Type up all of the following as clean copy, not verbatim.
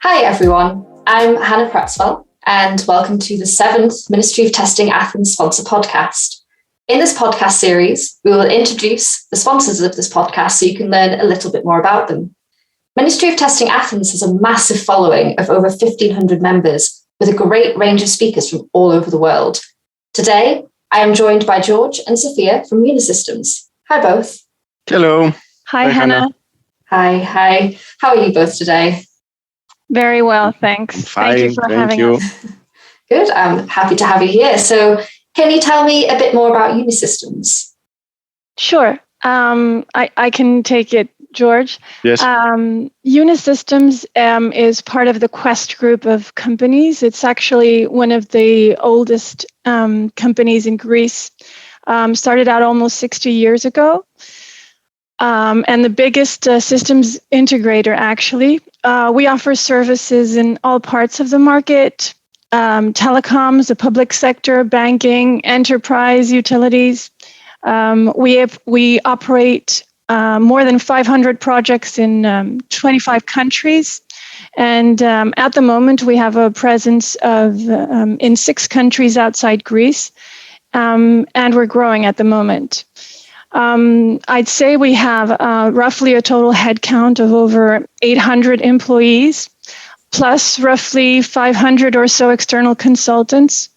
Hi everyone, I'm Hannah Pretzwell and welcome to the 7th Ministry of Testing Athens sponsor podcast. In this podcast series, we will introduce the sponsors of this podcast so you can learn a little bit more about them. Ministry of Testing Athens has a massive following of over 1,500 members with a great range of speakers from all over the world. Today, I am joined by George and Sophia from Uni Systems. Hi both. Hello. Hi, Hannah. Hi. How are you both today? Very well, thanks. Fine, thank you for having us. Good, I'm happy to have you here. So can you tell me a bit more about Uni Systems? Sure. I can take it, George. Yes. Uni Systems is part of the Quest group of companies. It's actually one of the oldest companies in Greece. Started out almost 60 years ago. And the biggest systems integrator, actually. We offer services in all parts of the market, telecoms, the public sector, banking, enterprise, utilities. We operate more than 500 projects in 25 countries. And at the moment, we have a presence of in 6 countries outside Greece. And we're growing at the moment. I'd say we have roughly a total headcount of over 800 employees, plus roughly 500 or so external consultants.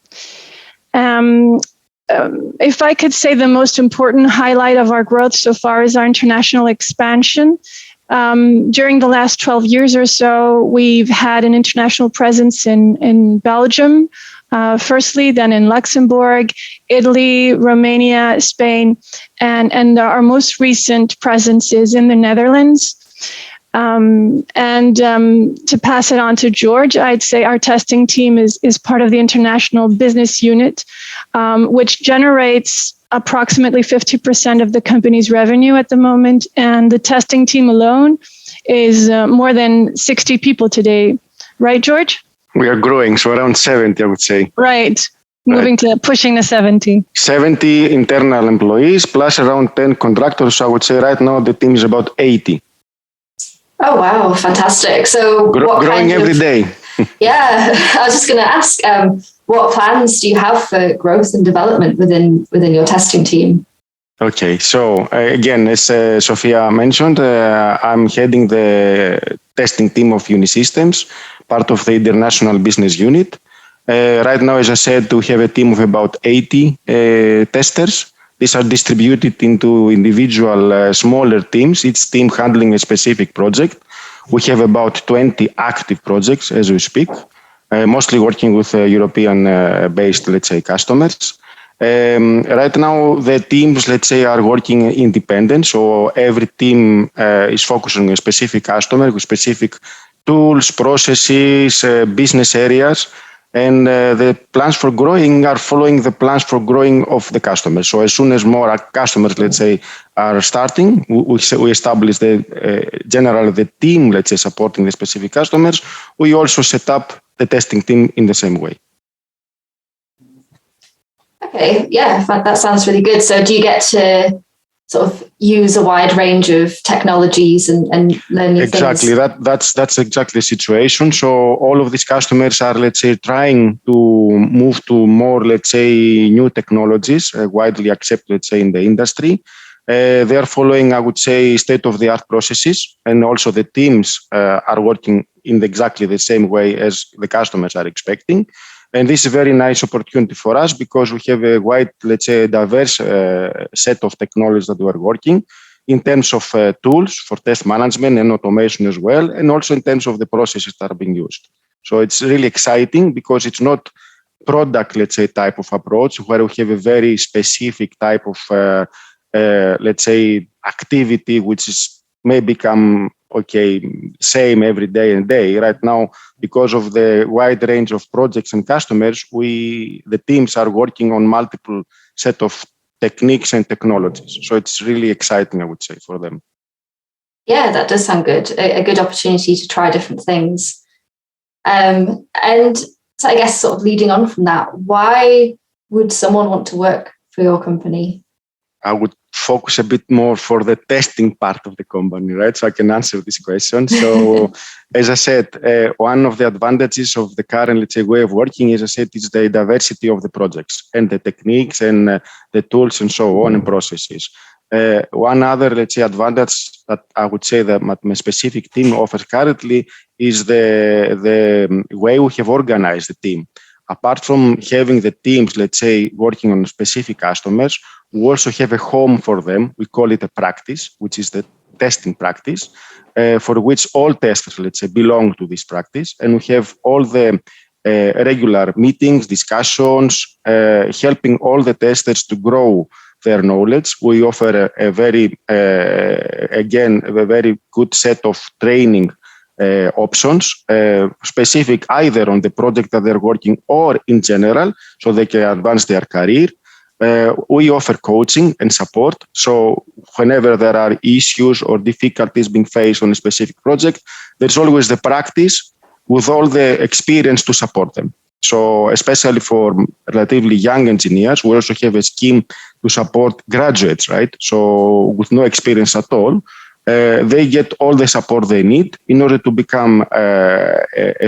If I could say the most important highlight of our growth so far is our international expansion. During the last 12 years or so, we've had an international presence in Belgium, firstly, then in Luxembourg, Italy, Romania, Spain, and our most recent presence is in the Netherlands. To pass it on to George, I'd say our testing team is part of the international business unit, which generates approximately 50% of the company's revenue at the moment. And the testing team alone is more than 60 people today. Right, George? We are growing, so around 70, I would say. Right. Moving to pushing the 70. 70 internal employees plus around 10 contractors. So I would say right now the team is about 80. Oh, wow. Fantastic. So growing every day. Yeah, I was just going to ask, what plans do you have for growth and development within your testing team? Okay, so again, as Sophia mentioned, I'm heading the testing team of Uni Systems, part of the international business unit. Right now, as I said, we have a team of about 80 testers. These are distributed into individual smaller teams, each team handling a specific project. We have about 20 active projects as we speak, mostly working with European-based, let's say, customers. Right now, the teams, let's say, are working independent. So every team is focusing on a specific customer with specific tools, processes, business areas. And the plans for growing are following the plans for growing of the customers. So as soon as more customers, let's say, are starting, we establish generally the team, let's say, supporting the specific customers. We also set up the testing team in the same way. Okay, yeah, that sounds really good. So do you get to sort of use a wide range of technologies and learn new things? Exactly, that's exactly the situation. So all of these customers are, let's say, trying to move to more, let's say, new technologies, widely accepted, let's say, in the industry. They are following, I would say, state-of-the-art processes, and also the teams are working in exactly the same way as the customers are expecting. And this is a very nice opportunity for us because we have a wide, let's say, diverse set of technologies that we are working in terms of tools for test management and automation as well, and also in terms of the processes that are being used. So it's really exciting because it's not product, let's say, type of approach where we have a very specific type of, let's say, activity which may become same every day and day. Right now, because of the wide range of projects and customers, the teams are working on multiple set of techniques and technologies. So it's really exciting, I would say, for them. Yeah, that does sound good. A good opportunity to try different things. And so I guess sort of leading on from that, why would someone want to work for your company? I would focus a bit more for the testing part of the company, right? So I can answer this question. So as I said, one of the advantages of the current, let's say, way of working, as I said, is the diversity of the projects and the techniques and the tools and so on and processes. One other, let's say, advantage that I would say that my specific team offers currently is the way we have organized the team. Apart from having the teams, let's say, working on specific customers, we also have a home for them. We call it a practice, which is the testing practice, for which all testers, let's say, belong to this practice. And we have all the regular meetings, discussions, helping all the testers to grow their knowledge. We offer a very good set of training options, specific either on the project that they're working or in general, so they can advance their career. We offer coaching and support. So whenever there are issues or difficulties being faced on a specific project, there's always the practice with all the experience to support them. So especially for relatively young engineers, we also have a scheme to support graduates, right? So with no experience at all, they get all the support they need in order to become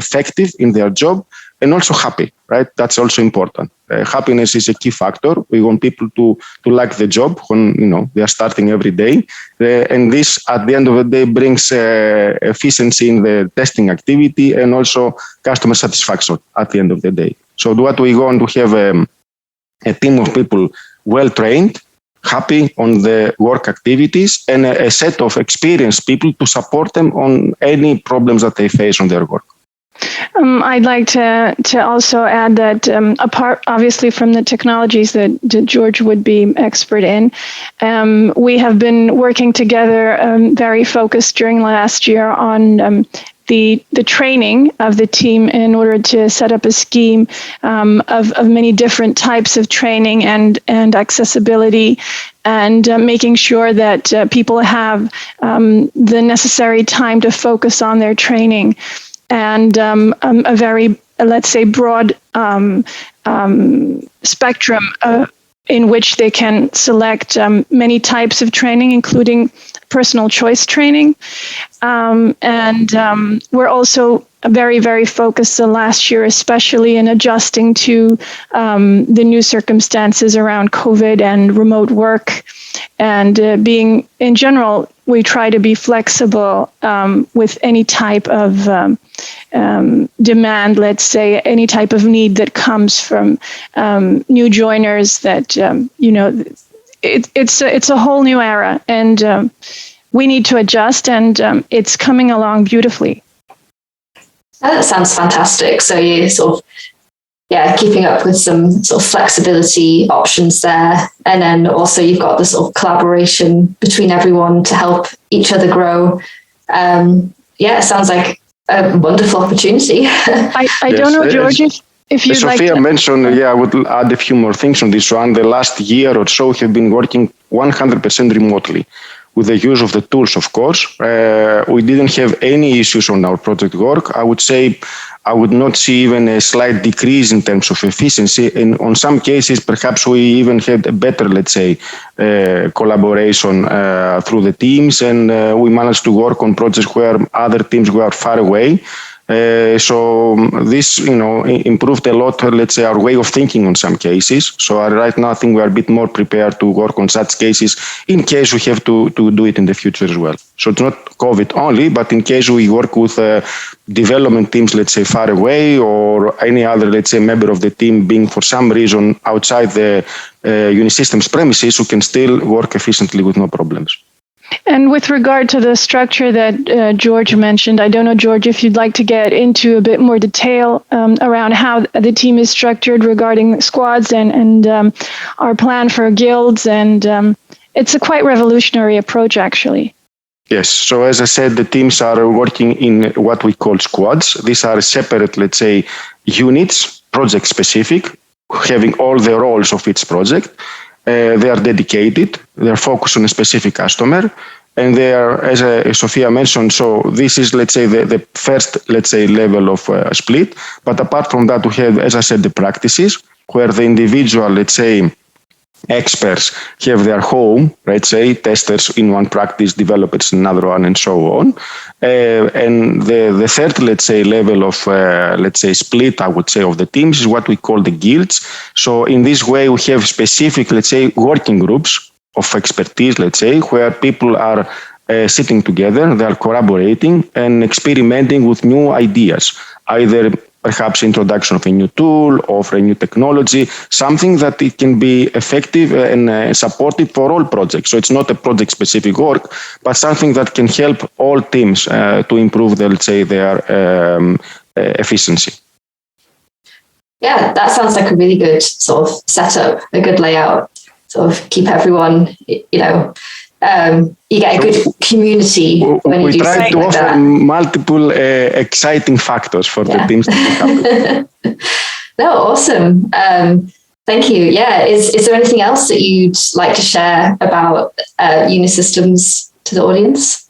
effective in their job and also happy, right? That's also important. Happiness is a key factor. We want people to like the job when they are starting every day, and this at the end of the day brings efficiency in the testing activity and also customer satisfaction at the end of the day. So what we want to have a team of people well trained, happy on the work activities, and a set of experienced people to support them on any problems that they face on their work. I'd like to also add that apart, obviously, from the technologies that George would be expert in, we have been working together very focused during last year on the training of the team in order to set up a scheme of many different types of training and accessibility, and making sure that people have the necessary time to focus on their training. And a very, let's say, broad spectrum in which they can select many types of training, including personal choice training. And we're also very, very focused last year, especially in adjusting to the new circumstances around COVID and remote work. And being, in general, we try to be flexible with any type of demand, let's say, any type of need that comes from new joiners that, it's a whole new era, and we need to adjust, and it's coming along beautifully. That sounds fantastic. So you sort of, keeping up with some sort of flexibility options there. And then also you've got the sort of collaboration between everyone to help each other grow. It sounds like a wonderful opportunity. I don't know, George, if you'd like to... Sophia mentioned, I would add a few more things on this one. The last year or so have been working 100% remotely with the use of the tools, of course. We didn't have any issues on our project work. I would say I would not see even a slight decrease in terms of efficiency. And on some cases, perhaps we even had a better, let's say, collaboration through the teams. And we managed to work on projects where other teams were far away. So this, improved a lot, let's say, our way of thinking on some cases. So right now, I think we are a bit more prepared to work on such cases in case we have to do it in the future as well. So it's not COVID only, but in case we work with development teams, let's say, far away, or any other, let's say, member of the team being for some reason outside the Uni Systems premises, we can still work efficiently with no problems. And with regard to the structure that George mentioned, I don't know, George, if you'd like to get into a bit more detail around how the team is structured regarding squads and our plan for guilds. And it's a quite revolutionary approach, actually. Yes. So as I said, the teams are working in what we call squads. These are separate, let's say, units, project specific, having all the roles of each project. They are dedicated, they are focused on a specific customer, and they are, as Sophia mentioned, so this is, let's say, the first, let's say, level of split. But apart from that, we have, as I said, the practices, where the individual, let's say, experts have their home, let's say, testers in one practice, developers in another one, and so on. And the third, let's say, level of, let's say, split, I would say, of the teams is what we call the guilds. So in this way, we have specific, let's say, working groups of expertise, let's say, where people are sitting together, they are collaborating and experimenting with new ideas, either perhaps introduction of a new tool or a new technology, something that it can be effective and supportive for all projects. So it's not a project-specific work, but something that can help all teams to improve, let's say, their efficiency. Yeah, that sounds like a really good sort of setup, a good layout, sort of keep everyone, you get a good community when you do something like that. We try to offer multiple exciting factors for the teams to pick up. No, awesome. Thank you. Yeah, is there anything else that you'd like to share about Uni Systems to the audience?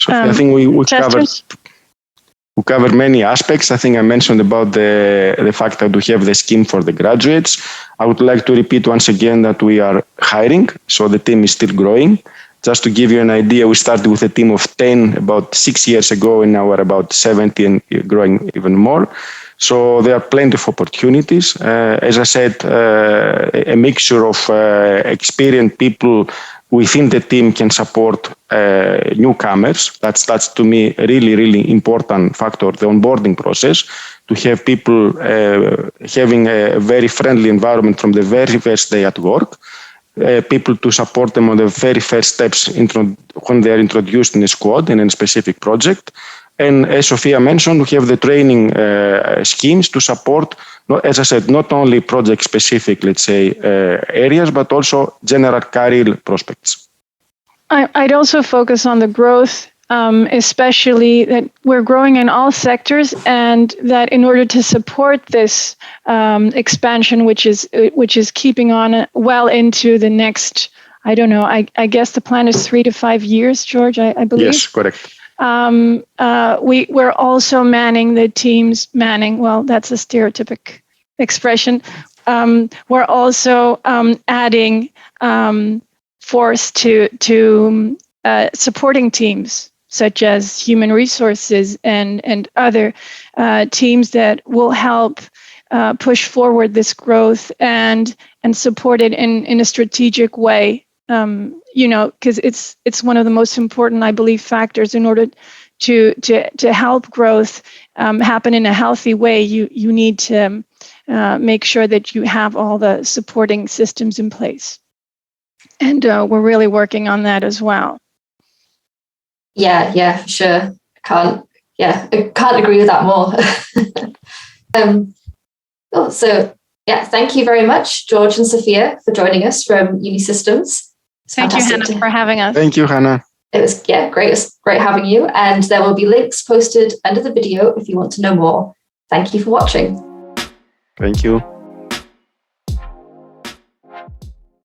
So I think we covered many aspects. I think I mentioned about the fact that we have the scheme for the graduates. I would like to repeat once again that we are hiring, so the team is still growing. Just to give you an idea, we started with a team of 10 about 6 years ago, and now we're about 70 and growing even more. So there are plenty of opportunities. As I said, a mixture of experienced people within the team can support newcomers. That's to me a really important factor, the onboarding process, to have people having a very friendly environment from the very first day at work, people to support them on the very first steps when they are introduced in a squad in a specific project. And as Sophia mentioned, we have the training schemes to support, as I said, not only project-specific, let's say, areas, but also general career prospects. I'd also focus on the growth, especially that we're growing in all sectors, and that in order to support this expansion, which is keeping on well into the next, I don't know, I guess the plan is 3 to 5 years, George, I believe. Yes, correct. We're also manning the teams, well, that's a stereotypic expression. We're also adding force to supporting teams, such as human resources and other teams that will help push forward this growth and support it in a strategic way. Because it's one of the most important, I believe, factors in order to help growth happen in a healthy way. You need to make sure that you have all the supporting systems in place, and we're really working on that as well. Yeah, for sure. I can't agree with that more. Cool. So yeah, thank you very much, George and Sophia, for joining us from Uni Systems. Thank you, Hannah, for having us. Thank you, Hannah. It was great. It was great having you. And there will be links posted under the video if you want to know more. Thank you for watching. Thank you.